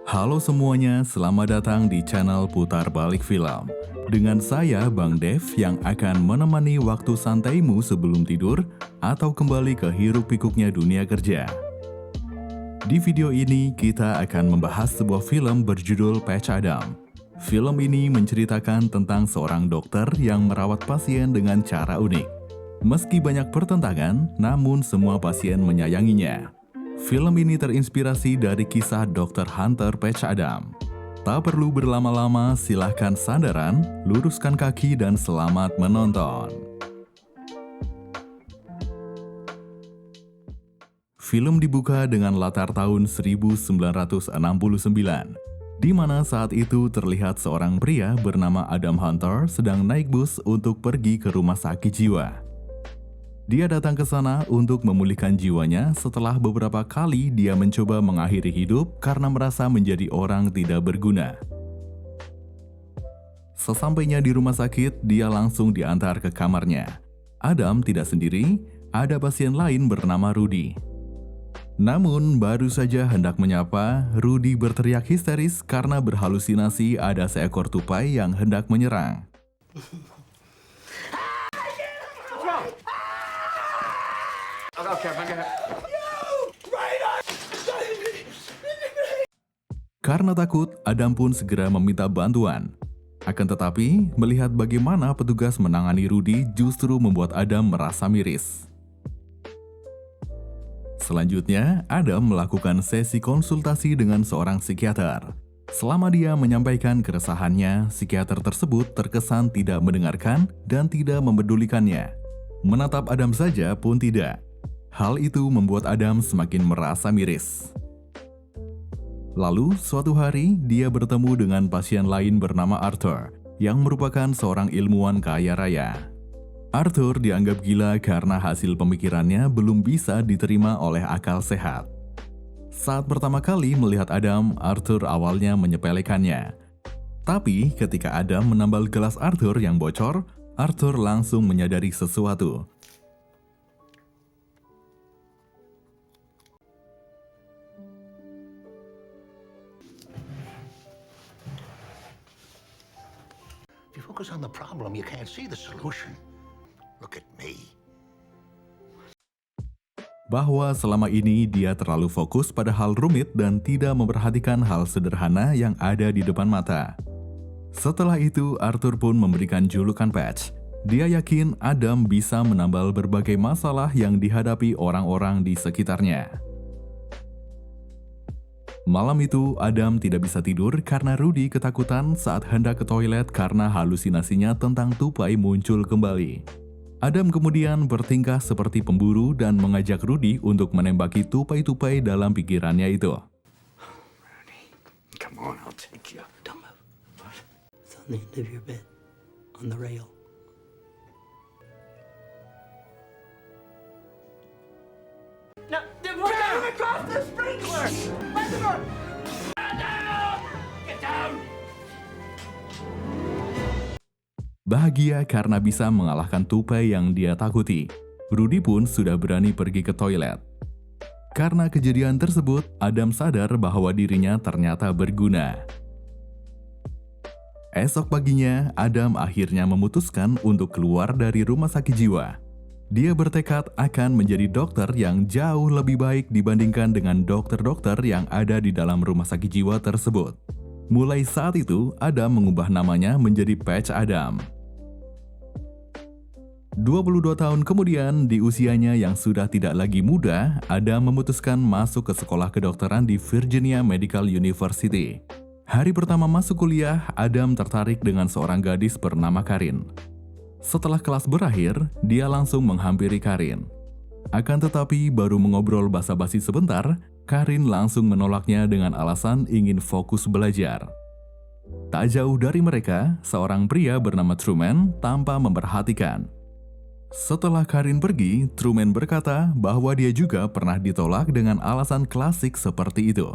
Halo semuanya, selamat datang di channel Putar Balik Film. Dengan saya, Bang Dev, yang akan menemani waktu santaimu sebelum tidur atau kembali ke hiruk-pikuknya dunia kerja. Di video ini, kita akan membahas sebuah film berjudul Patch Adam. Film ini menceritakan tentang seorang dokter yang merawat pasien dengan cara unik. Meski banyak pertentangan, namun semua pasien menyayanginya. Film ini terinspirasi dari kisah Dr. Hunter Patch Adam. Tak perlu berlama-lama, silahkan sandaran, luruskan kaki, dan selamat menonton. Film dibuka dengan latar tahun 1969, di mana saat itu terlihat seorang pria bernama Adam Hunter sedang naik bus untuk pergi ke rumah sakit jiwa. Dia datang ke sana untuk memulihkan jiwanya setelah beberapa kali dia mencoba mengakhiri hidup karena merasa menjadi orang tidak berguna. Sesampainya di rumah sakit, dia langsung diantar ke kamarnya. Adam tidak sendiri, ada pasien lain bernama Rudy. Namun, baru saja hendak menyapa, Rudy berteriak histeris karena berhalusinasi ada seekor tupai yang hendak menyerang. Karena takut, Adam pun segera meminta bantuan. Akan tetapi, melihat bagaimana petugas menangani Rudy justru membuat Adam merasa miris. Selanjutnya, Adam melakukan sesi konsultasi dengan seorang psikiater. Selama dia menyampaikan keresahannya, psikiater tersebut terkesan tidak mendengarkan dan tidak mempedulikannya. Menatap Adam saja pun tidak. Hal itu membuat Adam semakin merasa miris. Lalu, suatu hari, dia bertemu dengan pasien lain bernama Arthur, yang merupakan seorang ilmuwan kaya raya. Arthur dianggap gila karena hasil pemikirannya belum bisa diterima oleh akal sehat. Saat pertama kali melihat Adam, Arthur awalnya menyepelekannya. Tapi, ketika Adam menambal gelas Arthur yang bocor, Arthur langsung menyadari sesuatu. If you focus on the problem, you can't see the solution. Look at me. Bahwa selama ini dia terlalu fokus pada hal rumit dan tidak memperhatikan hal sederhana yang ada di depan mata. Setelah itu, Arthur pun memberikan julukan Patch. Dia yakin Adam bisa menambal berbagai masalah yang dihadapi orang-orang di sekitarnya. Malam itu, Adam tidak bisa tidur karena Rudy ketakutan saat hendak ke toilet karena halusinasinya tentang tupai muncul kembali. Adam kemudian bertingkah seperti pemburu dan mengajak Rudy untuk menembaki tupai-tupai dalam pikirannya itu. Rudy, come on, I'll take you. Don't move. What? It's on the end of your bed, on the rail. No, we're going across the sprinkler! Let them go! Get down! Bahagia karena bisa mengalahkan tupai yang dia takuti, Rudy pun sudah berani pergi ke toilet. Karena kejadian tersebut, Adam sadar bahwa dirinya ternyata berguna. Esok paginya, Adam akhirnya memutuskan untuk keluar dari rumah sakit jiwa. Dia bertekad akan menjadi dokter yang jauh lebih baik dibandingkan dengan dokter-dokter yang ada di dalam rumah sakit jiwa tersebut. Mulai saat itu, Adam mengubah namanya menjadi Patch Adam. 22 tahun kemudian, di usianya yang sudah tidak lagi muda, Adam memutuskan masuk ke sekolah kedokteran di Virginia Medical University. Hari pertama masuk kuliah, Adam tertarik dengan seorang gadis bernama Karin. Setelah kelas berakhir, dia langsung menghampiri Karin. Akan tetapi, baru mengobrol basa-basi sebentar, Karin langsung menolaknya dengan alasan ingin fokus belajar. Tak jauh dari mereka, seorang pria bernama Truman tanpa memperhatikan. Setelah Karin pergi, Truman berkata bahwa dia juga pernah ditolak dengan alasan klasik seperti itu.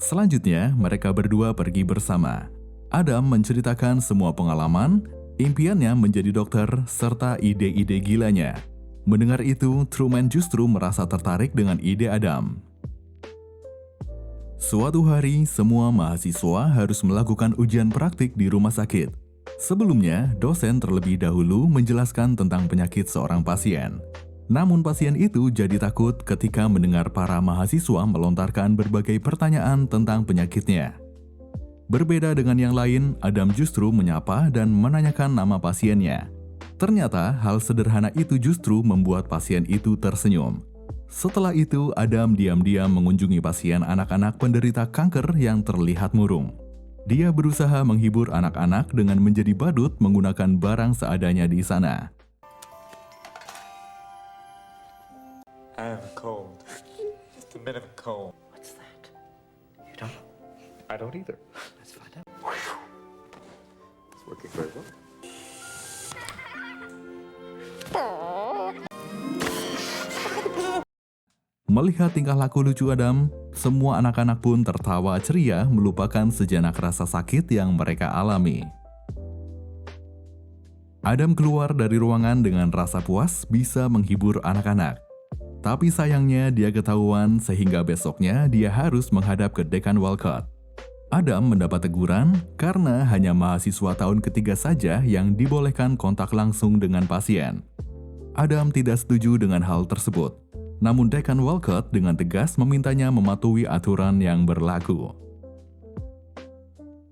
Selanjutnya, mereka berdua pergi bersama. Adam menceritakan semua pengalaman, impiannya menjadi dokter, serta ide-ide gilanya. Mendengar itu, Truman justru merasa tertarik dengan ide Adam. Suatu hari, semua mahasiswa harus melakukan ujian praktik di rumah sakit. Sebelumnya, dosen terlebih dahulu menjelaskan tentang penyakit seorang pasien. Namun pasien itu jadi takut ketika mendengar para mahasiswa melontarkan berbagai pertanyaan tentang penyakitnya. Berbeda dengan yang lain, Adam justru menyapa dan menanyakan nama pasiennya. Ternyata hal sederhana itu justru membuat pasien itu tersenyum. Setelah itu, Adam diam-diam mengunjungi pasien anak-anak penderita kanker yang terlihat murung. Dia berusaha menghibur anak-anak dengan menjadi badut menggunakan barang seadanya di sana. I have a cold. Just a bit of a cold. What's that? You don't know? I don't either. Let's find out. It's working very well. Melihat tingkah laku lucu Adam, semua anak-anak pun tertawa ceria melupakan sejenak rasa sakit yang mereka alami. Adam keluar dari ruangan dengan rasa puas bisa menghibur anak-anak. Tapi sayangnya dia ketahuan sehingga besoknya dia harus menghadap ke Dekan Walcott. Adam mendapat teguran karena hanya mahasiswa tahun ketiga saja yang dibolehkan kontak langsung dengan pasien. Adam tidak setuju dengan hal tersebut. Namun Dekan Walcott dengan tegas memintanya mematuhi aturan yang berlaku.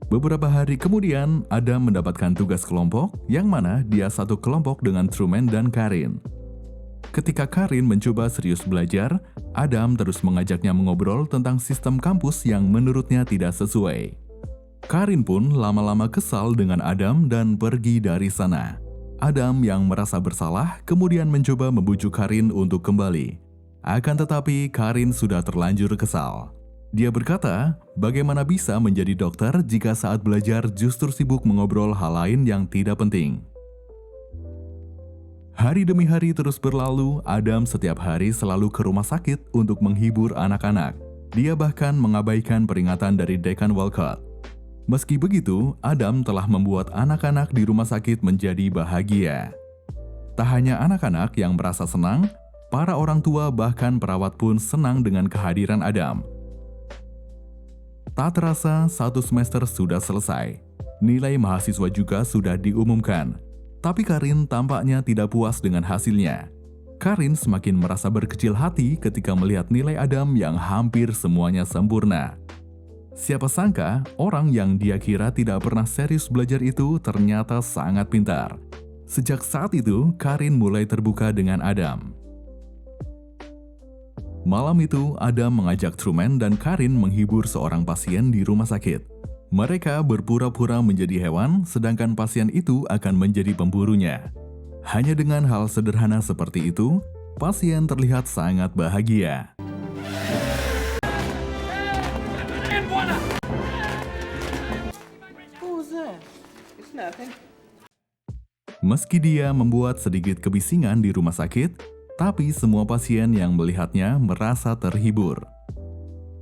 Beberapa hari kemudian, Adam mendapatkan tugas kelompok yang mana dia satu kelompok dengan Truman dan Karin. Ketika Karin mencoba serius belajar, Adam terus mengajaknya mengobrol tentang sistem kampus yang menurutnya tidak sesuai. Karin pun lama-lama kesal dengan Adam dan pergi dari sana. Adam yang merasa bersalah kemudian mencoba membujuk Karin untuk kembali. Akan tetapi Karin sudah terlanjur kesal. Dia berkata, bagaimana bisa menjadi dokter jika saat belajar justru sibuk mengobrol hal lain yang tidak penting. Hari demi hari terus berlalu, Adam setiap hari selalu ke rumah sakit untuk menghibur anak-anak. Dia bahkan mengabaikan peringatan dari Dekan Walcott. Meski begitu, Adam telah membuat anak-anak di rumah sakit menjadi bahagia. Tak hanya anak-anak yang merasa senang, para orang tua bahkan perawat pun senang dengan kehadiran Adam. Tak terasa, 1 semester sudah selesai. Nilai mahasiswa juga sudah diumumkan. Tapi Karin tampaknya tidak puas dengan hasilnya. Karin semakin merasa berkecil hati ketika melihat nilai Adam yang hampir semuanya sempurna. Siapa sangka, orang yang dia kira tidak pernah serius belajar itu ternyata sangat pintar. Sejak saat itu, Karin mulai terbuka dengan Adam. Malam itu, Adam mengajak Truman dan Karin menghibur seorang pasien di rumah sakit. Mereka berpura-pura menjadi hewan, sedangkan pasien itu akan menjadi pemburunya. Hanya dengan hal sederhana seperti itu, pasien terlihat sangat bahagia. What was that? It's nothing. Meski dia membuat sedikit kebisingan di rumah sakit, tapi semua pasien yang melihatnya merasa terhibur.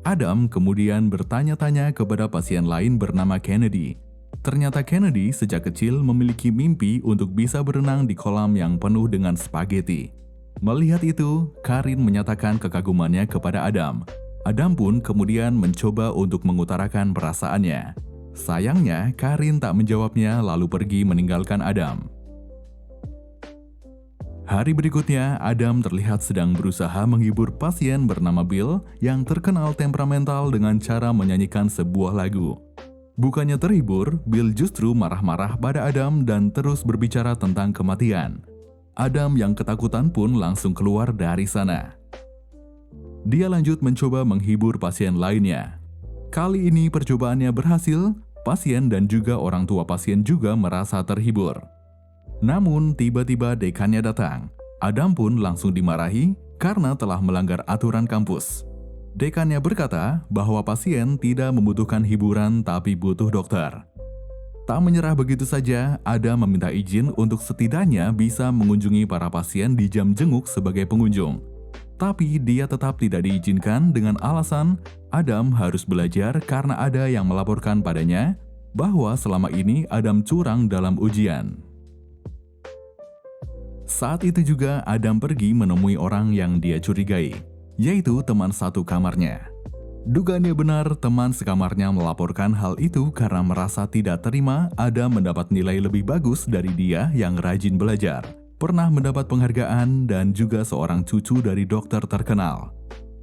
Adam kemudian bertanya-tanya kepada pasien lain bernama Kennedy. Ternyata Kennedy sejak kecil memiliki mimpi untuk bisa berenang di kolam yang penuh dengan spaghetti. Melihat itu, Karin menyatakan kekagumannya kepada Adam. Adam pun kemudian mencoba untuk mengutarakan perasaannya. Sayangnya, Karin tak menjawabnya lalu pergi meninggalkan Adam. Hari berikutnya, Adam terlihat sedang berusaha menghibur pasien bernama Bill yang terkenal temperamental dengan cara menyanyikan sebuah lagu. Bukannya terhibur, Bill justru marah-marah pada Adam dan terus berbicara tentang kematian. Adam yang ketakutan pun langsung keluar dari sana. Dia lanjut mencoba menghibur pasien lainnya. Kali ini percobaannya berhasil, pasien dan juga orang tua pasien juga merasa terhibur. Namun tiba-tiba dekannya datang. Adam pun langsung dimarahi karena telah melanggar aturan kampus. Dekannya berkata bahwa pasien tidak membutuhkan hiburan tapi butuh dokter. Tak menyerah begitu saja, Adam meminta izin untuk setidaknya bisa mengunjungi para pasien di jam jenguk sebagai pengunjung. Tapi dia tetap tidak diizinkan dengan alasan Adam harus belajar karena ada yang melaporkan padanya bahwa selama ini Adam curang dalam ujian. Saat itu juga Adam pergi menemui orang yang dia curigai, yaitu teman satu kamarnya. Dugaannya benar, teman sekamarnya melaporkan hal itu karena merasa tidak terima Adam mendapat nilai lebih bagus dari dia yang rajin belajar, pernah mendapat penghargaan, dan juga seorang cucu dari dokter terkenal.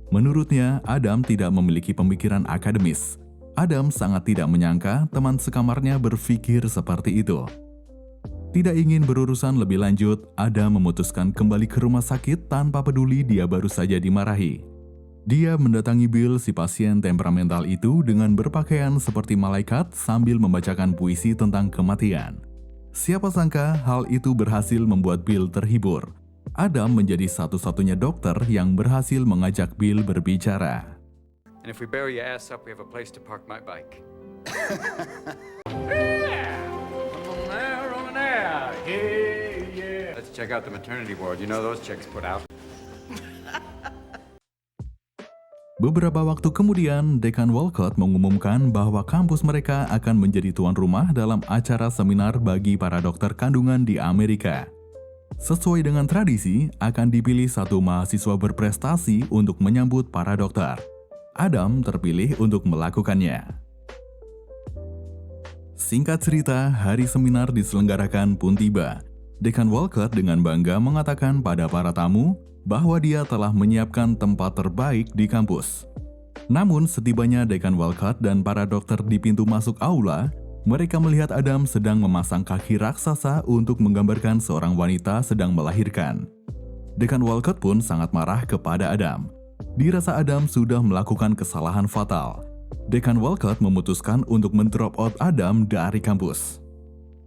Menurutnya, Adam tidak memiliki pemikiran akademis. Adam sangat tidak menyangka teman sekamarnya berpikir seperti itu. Tidak ingin berurusan lebih lanjut, Adam memutuskan kembali ke rumah sakit tanpa peduli dia baru saja dimarahi. Dia mendatangi Bill, si pasien temperamental itu, dengan berpakaian seperti malaikat sambil membacakan puisi tentang kematian. Siapa sangka hal itu berhasil membuat Bill terhibur. Adam menjadi satu-satunya dokter yang berhasil mengajak Bill berbicara. And if we bury your ass up, we have a place to park my bike. Let's check out the maternity ward. You know those chicks put out. Beberapa waktu kemudian, Dekan Walcott mengumumkan bahwa kampus mereka akan menjadi tuan rumah dalam acara seminar bagi para dokter kandungan di Amerika. Sesuai dengan tradisi, akan dipilih satu mahasiswa berprestasi untuk menyambut para dokter. Adam terpilih untuk melakukannya. Singkat cerita, hari seminar diselenggarakan pun tiba. Dekan Walcott dengan bangga mengatakan pada para tamu bahwa dia telah menyiapkan tempat terbaik di kampus. Namun setibanya Dekan Walcott dan para dokter di pintu masuk aula, mereka melihat Adam sedang memasang kaki raksasa untuk menggambarkan seorang wanita sedang melahirkan. Dekan Walcott pun sangat marah kepada Adam. Dirasa Adam sudah melakukan kesalahan fatal. Dekan Walcott memutuskan untuk mendrop out Adam dari kampus.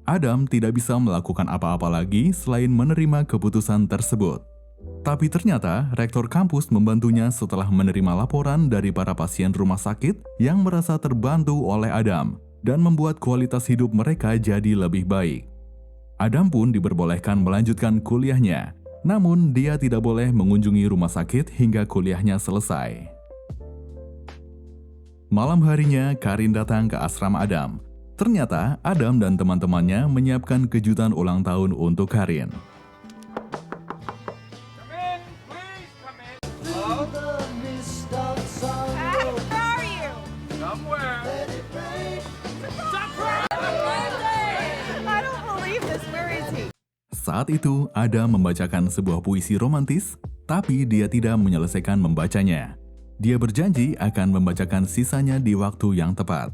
Adam tidak bisa melakukan apa-apa lagi selain menerima keputusan tersebut. Tapi ternyata rektor kampus membantunya setelah menerima laporan dari para pasien rumah sakit yang merasa terbantu oleh Adam dan membuat kualitas hidup mereka jadi lebih baik. Adam pun diperbolehkan melanjutkan kuliahnya, namun dia tidak boleh mengunjungi rumah sakit hingga kuliahnya selesai. Malam harinya, Karin datang ke asrama Adam. Ternyata Adam dan teman-temannya menyiapkan kejutan ulang tahun untuk Karin. Saat itu, Adam membacakan sebuah puisi romantis, tapi dia tidak menyelesaikan membacanya. Dia berjanji akan membacakan sisanya di waktu yang tepat.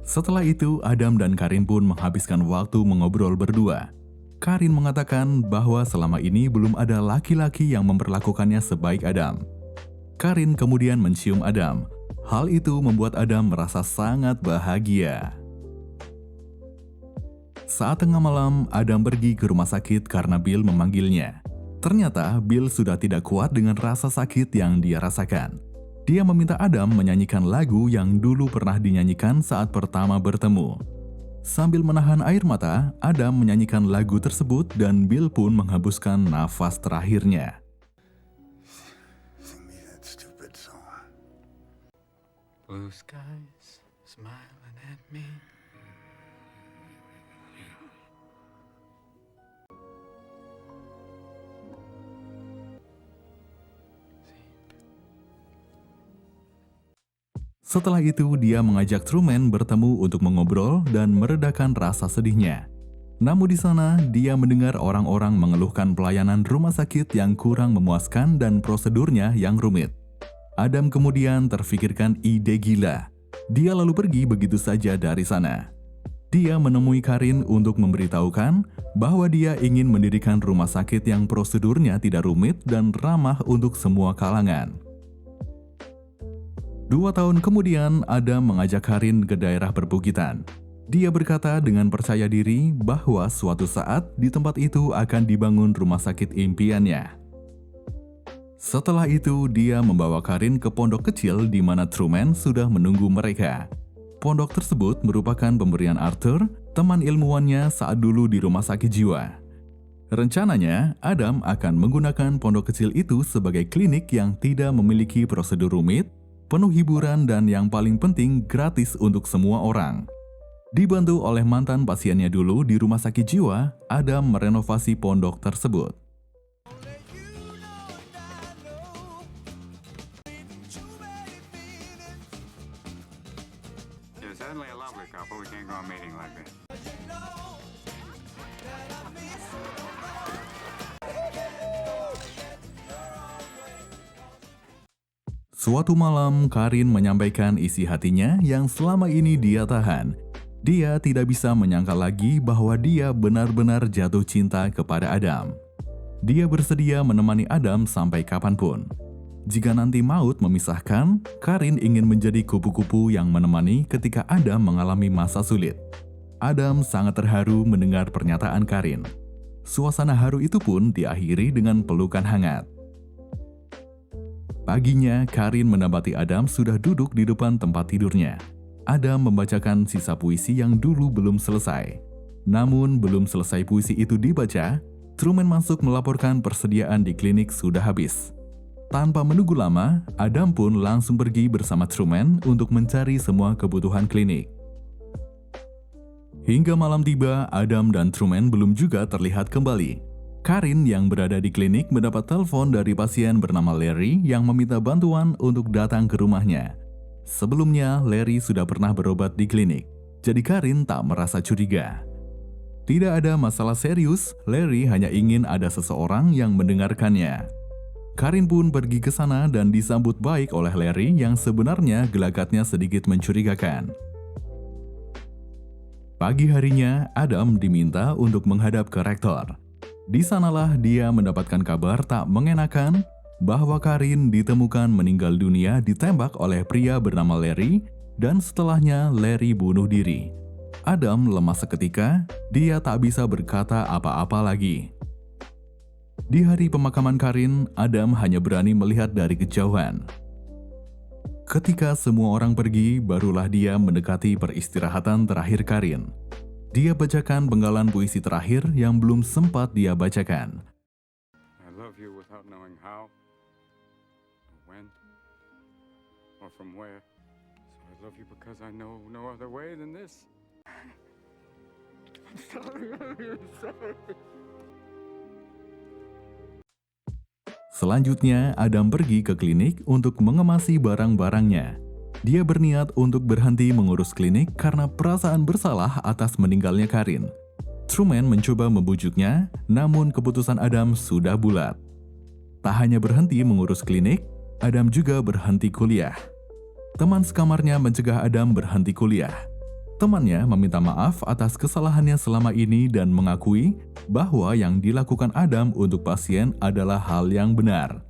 Setelah itu, Adam dan Karin pun menghabiskan waktu mengobrol berdua. Karin mengatakan bahwa selama ini belum ada laki-laki yang memperlakukannya sebaik Adam. Karin kemudian mencium Adam. Hal itu membuat Adam merasa sangat bahagia. Saat tengah malam, Adam pergi ke rumah sakit karena Bill memanggilnya. Ternyata Bill sudah tidak kuat dengan rasa sakit yang dia rasakan. Dia meminta Adam menyanyikan lagu yang dulu pernah dinyanyikan saat pertama bertemu. Sambil menahan air mata, Adam menyanyikan lagu tersebut dan Bill pun menghembuskan nafas terakhirnya. Sing me that stupid song. Blue skies smiling at me. Setelah itu, dia mengajak Truman bertemu untuk mengobrol dan meredakan rasa sedihnya. Namun di sana, dia mendengar orang-orang mengeluhkan pelayanan rumah sakit yang kurang memuaskan dan prosedurnya yang rumit. Adam kemudian terfikirkan ide gila. Dia lalu pergi begitu saja dari sana. Dia menemui Karin untuk memberitahukan bahwa dia ingin mendirikan rumah sakit yang prosedurnya tidak rumit dan ramah untuk semua kalangan. 2 tahun kemudian, Adam mengajak Karin ke daerah perbukitan. Dia berkata dengan percaya diri bahwa suatu saat di tempat itu akan dibangun rumah sakit impiannya. Setelah itu, dia membawa Karin ke pondok kecil di mana Truman sudah menunggu mereka. Pondok tersebut merupakan pemberian Arthur, teman ilmuwannya saat dulu di rumah sakit jiwa. Rencananya, Adam akan menggunakan pondok kecil itu sebagai klinik yang tidak memiliki prosedur rumit, penuh hiburan, dan yang paling penting gratis untuk semua orang. Dibantu oleh mantan pasiennya dulu di rumah sakit jiwa, Adam merenovasi pondok tersebut. Certainly a lovely couple. We can't go on meeting like this. Suatu malam, Karin menyampaikan isi hatinya yang selama ini dia tahan. Dia tidak bisa menyangka lagi bahwa dia benar-benar jatuh cinta kepada Adam. Dia bersedia menemani Adam sampai kapanpun. Jika nanti maut memisahkan, Karin ingin menjadi kupu-kupu yang menemani ketika Adam mengalami masa sulit. Adam sangat terharu mendengar pernyataan Karin. Suasana haru itu pun diakhiri dengan pelukan hangat. Paginya, Karin mendapati Adam sudah duduk di depan tempat tidurnya. Adam membacakan sisa puisi yang dulu belum selesai. Namun, belum selesai puisi itu dibaca, Truman masuk melaporkan persediaan di klinik sudah habis. Tanpa menunggu lama, Adam pun langsung pergi bersama Truman untuk mencari semua kebutuhan klinik. Hingga malam tiba, Adam dan Truman belum juga terlihat kembali. Karin yang berada di klinik mendapat telepon dari pasien bernama Larry yang meminta bantuan untuk datang ke rumahnya. Sebelumnya, Larry sudah pernah berobat di klinik, jadi Karin tak merasa curiga. Tidak ada masalah serius, Larry hanya ingin ada seseorang yang mendengarkannya. Karin pun pergi ke sana dan disambut baik oleh Larry yang sebenarnya gelagatnya sedikit mencurigakan. Pagi harinya, Adam diminta untuk menghadap ke rektor. Di sanalah dia mendapatkan kabar tak mengenakan bahwa Karin ditemukan meninggal dunia ditembak oleh pria bernama Larry dan setelahnya Larry bunuh diri. Adam lemas seketika, dia tak bisa berkata apa-apa lagi. Di hari pemakaman Karin, Adam hanya berani melihat dari kejauhan. Ketika semua orang pergi, barulah dia mendekati peristirahatan terakhir Karin. Dia bacakan penggalan puisi terakhir yang belum sempat dia bacakan. I love you without knowing how, or when, or from where. So I love you because I know no other way than this. I'm sorry. Selanjutnya, Adam pergi ke klinik untuk mengemasi barang-barangnya. Dia berniat untuk berhenti mengurus klinik karena perasaan bersalah atas meninggalnya Karin. Truman mencoba membujuknya, namun keputusan Adam sudah bulat. Tak hanya berhenti mengurus klinik, Adam juga berhenti kuliah. Teman sekamarnya mencegah Adam berhenti kuliah. Temannya meminta maaf atas kesalahannya selama ini dan mengakui bahwa yang dilakukan Adam untuk pasien adalah hal yang benar.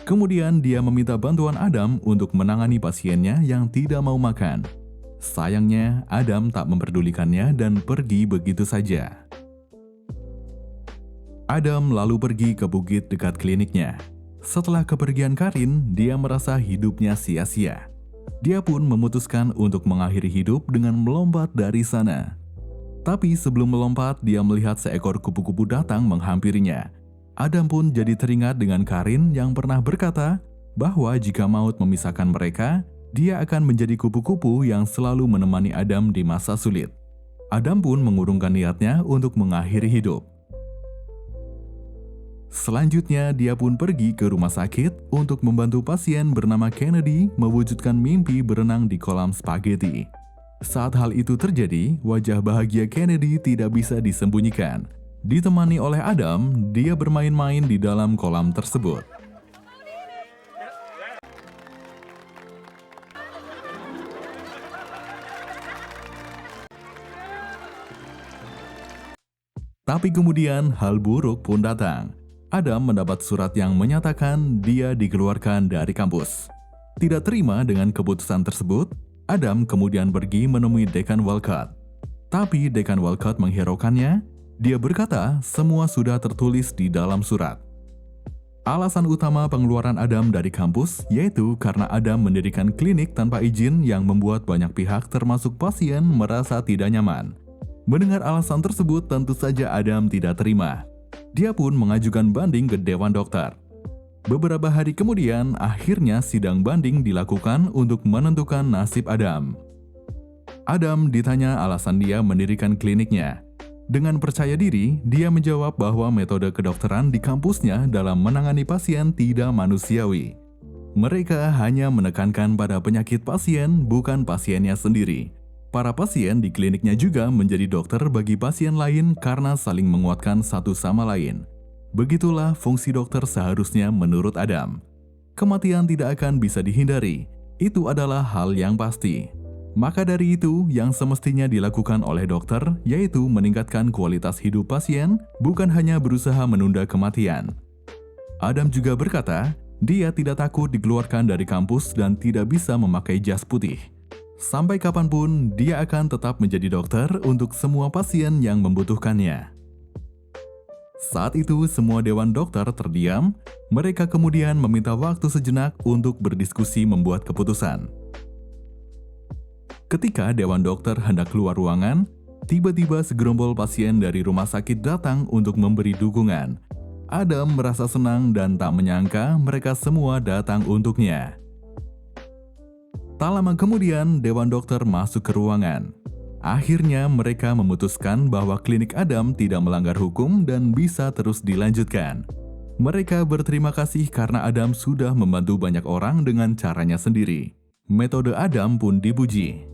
Kemudian dia meminta bantuan Adam untuk menangani pasiennya yang tidak mau makan. Sayangnya, Adam tak memperdulikannya dan pergi begitu saja. Adam lalu pergi ke bukit dekat kliniknya. Setelah kepergian Karin, dia merasa hidupnya sia-sia. Dia pun memutuskan untuk mengakhiri hidup dengan melompat dari sana. Tapi sebelum melompat, dia melihat seekor kupu-kupu datang menghampirinya. Adam pun jadi teringat dengan Karin yang pernah berkata bahwa jika maut memisahkan mereka, dia akan menjadi kupu-kupu yang selalu menemani Adam di masa sulit. Adam pun mengurungkan niatnya untuk mengakhiri hidup. Selanjutnya, dia pun pergi ke rumah sakit untuk membantu pasien bernama Kennedy mewujudkan mimpi berenang di kolam spaghetti. Saat hal itu terjadi, wajah bahagia Kennedy tidak bisa disembunyikan. Ditemani oleh Adam, dia bermain-main di dalam kolam tersebut. Tapi kemudian hal buruk pun datang. Adam mendapat surat yang menyatakan dia dikeluarkan dari kampus. Tidak terima dengan keputusan tersebut, Adam kemudian pergi menemui Dekan Walcott. Tapi Dekan Walcott menghiraukannya. Dia berkata semua sudah tertulis di dalam surat. Alasan utama pengeluaran Adam dari kampus yaitu karena Adam mendirikan klinik tanpa izin yang membuat banyak pihak termasuk pasien merasa tidak nyaman. Mendengar alasan tersebut tentu saja Adam tidak terima. Dia pun mengajukan banding ke Dewan Dokter. Beberapa hari kemudian akhirnya sidang banding dilakukan untuk menentukan nasib Adam. Adam ditanya alasan dia mendirikan kliniknya. Dengan percaya diri, dia menjawab bahwa metode kedokteran di kampusnya dalam menangani pasien tidak manusiawi. Mereka hanya menekankan pada penyakit pasien, bukan pasiennya sendiri. Para pasien di kliniknya juga menjadi dokter bagi pasien lain karena saling menguatkan satu sama lain. Begitulah fungsi dokter seharusnya menurut Adam. Kematian tidak akan bisa dihindari, itu adalah hal yang pasti. Maka dari itu, yang semestinya dilakukan oleh dokter yaitu meningkatkan kualitas hidup pasien, bukan hanya berusaha menunda kematian. Adam juga berkata, dia tidak takut dikeluarkan dari kampus dan tidak bisa memakai jas putih. Sampai kapanpun, dia akan tetap menjadi dokter untuk semua pasien yang membutuhkannya. Saat itu, semua dewan dokter terdiam. Mereka kemudian meminta waktu sejenak untuk berdiskusi membuat keputusan. Ketika dewan dokter hendak keluar ruangan, tiba-tiba segerombol pasien dari rumah sakit datang untuk memberi dukungan. Adam merasa senang dan tak menyangka mereka semua datang untuknya. Tak lama kemudian, dewan dokter masuk ke ruangan. Akhirnya mereka memutuskan bahwa klinik Adam tidak melanggar hukum dan bisa terus dilanjutkan. Mereka berterima kasih karena Adam sudah membantu banyak orang dengan caranya sendiri. Metode Adam pun dipuji.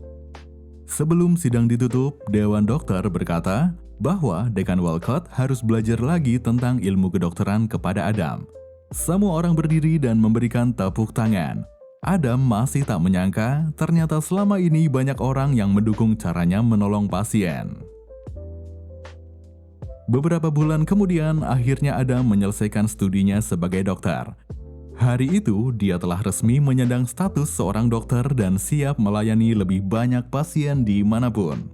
Sebelum sidang ditutup, dewan dokter berkata bahwa Dekan Walcott harus belajar lagi tentang ilmu kedokteran kepada Adam. Semua orang berdiri dan memberikan tepuk tangan. Adam masih tak menyangka ternyata selama ini banyak orang yang mendukung caranya menolong pasien. Beberapa bulan kemudian, akhirnya Adam menyelesaikan studinya sebagai dokter. Hari itu, dia telah resmi menyandang status seorang dokter dan siap melayani lebih banyak pasien dimanapun.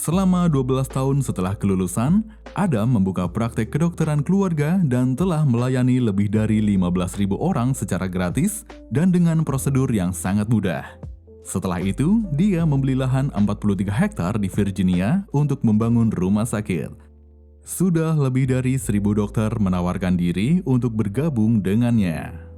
Selama 12 tahun setelah kelulusan, Adam membuka praktek kedokteran keluarga dan telah melayani lebih dari 15.000 orang secara gratis dan dengan prosedur yang sangat mudah. Setelah itu, dia membeli lahan 43 hektar di Virginia untuk membangun rumah sakit. Sudah lebih dari 1.000 dokter menawarkan diri untuk bergabung dengannya.